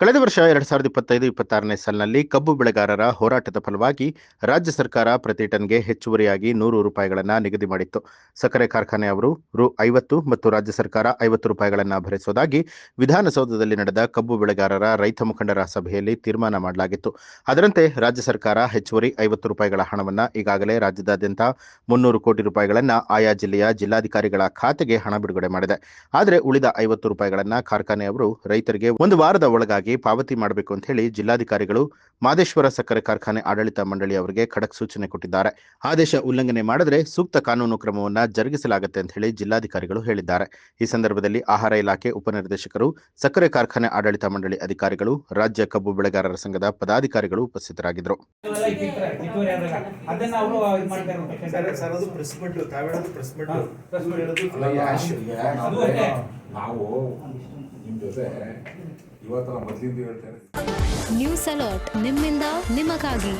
ಕಳೆದ ವರ್ಷ 2025-26ನೇ ಸಾಲಿನಲ್ಲಿ ಕಬ್ಬು ಬೆಳೆಗಾರರ ಹೋರಾಟದ ಫಲವಾಗಿ ರಾಜ್ಯ ಸರ್ಕಾರ ಪ್ರತಿ ಟನ್ಗೆ ಹೆಚ್ಚುವರಿಯಾಗಿ ₹100 ನಿಗದಿ ಮಾಡಿತ್ತು. ಸಕ್ಕರೆ ಕಾರ್ಖಾನೆಯವರು ರು. 50 ಮತ್ತು ರಾಜ್ಯ ಸರ್ಕಾರ ₹50 ಭರಿಸುವುದಾಗಿ ವಿಧಾನಸೌಧದಲ್ಲಿ ನಡೆದ ಕಬ್ಬು ಬೆಳೆಗಾರರ ರೈತ ಮುಖಂಡರ ಸಭೆಯಲ್ಲಿ ತೀರ್ಮಾನ ಮಾಡಲಾಗಿತ್ತು. ಅದರಂತೆ ರಾಜ್ಯ ಸರ್ಕಾರ ಹೆಚ್ಚುವರಿ ₹50 ಹಣವನ್ನು ಈಗಾಗಲೇ ರಾಜ್ಯದಾದ್ಯಂತ ₹300 ಕೋಟಿ ಆಯಾ ಜಿಲ್ಲೆಯ ಜಿಲ್ಲಾಧಿಕಾರಿಗಳ ಖಾತೆಗೆ ಹಣ ಬಿಡುಗಡೆ ಮಾಡಿದೆ. ಆದರೆ ಉಳಿದ ₹50 ಕಾರ್ಖಾನೆಯವರು ರೈತರಿಗೆ ಒಂದು ವಾರದ ಒಳಗಾಗಿ ಪಾವತಿ ಮಾಡಬೇಕು ಅಂತ ಹೇಳಿ ಜಿಲ್ಲಾಧಿಕಾರಿಗಳು ಮಾದೇಶ್ವರ ಸಕ್ಕರೆ ಕಾರ್ಖಾನೆ ಆಡಳಿತ ಮಂಡಳಿ ಅವರಿಗೆ ಖಡಕ್ ಸೂಚನೆ ಕೊಟ್ಟಿದ್ದಾರೆ. ಆದೇಶ ಉಲ್ಲಂಘನೆ ಮಾಡಿದ್ರೆ ಸೂಕ್ತ ಕಾನೂನು ಕ್ರಮವನ್ನು ಜರುಗಿಸಲಾಗುತ್ತೆ ಅಂತ ಹೇಳಿ ಜಿಲ್ಲಾಧಿಕಾರಿಗಳು ಹೇಳಿದ್ದಾರೆ. ಈ ಸಂದರ್ಭದಲ್ಲಿ ಆಹಾರ ಇಲಾಖೆ ಉಪನಿರ್ದೇಶಕರು, ಸಕ್ಕರೆ ಕಾರ್ಖಾನೆ ಆಡಳಿತ ಮಂಡಳಿ ಅಧಿಕಾರಿಗಳು, ರಾಜ್ಯ ಕಬ್ಬು ಬೆಳೆಗಾರರ ಸಂಘದ ಪದಾಧಿಕಾರಿಗಳು ಉಪಸ್ಥಿತರಾಗಿದ್ದರು. ನ್ಯೂಸ್ ಅಲರ್ಟ್ ನಿಮ್ಮಿಂದ ನಿಮಗಾಗಿ.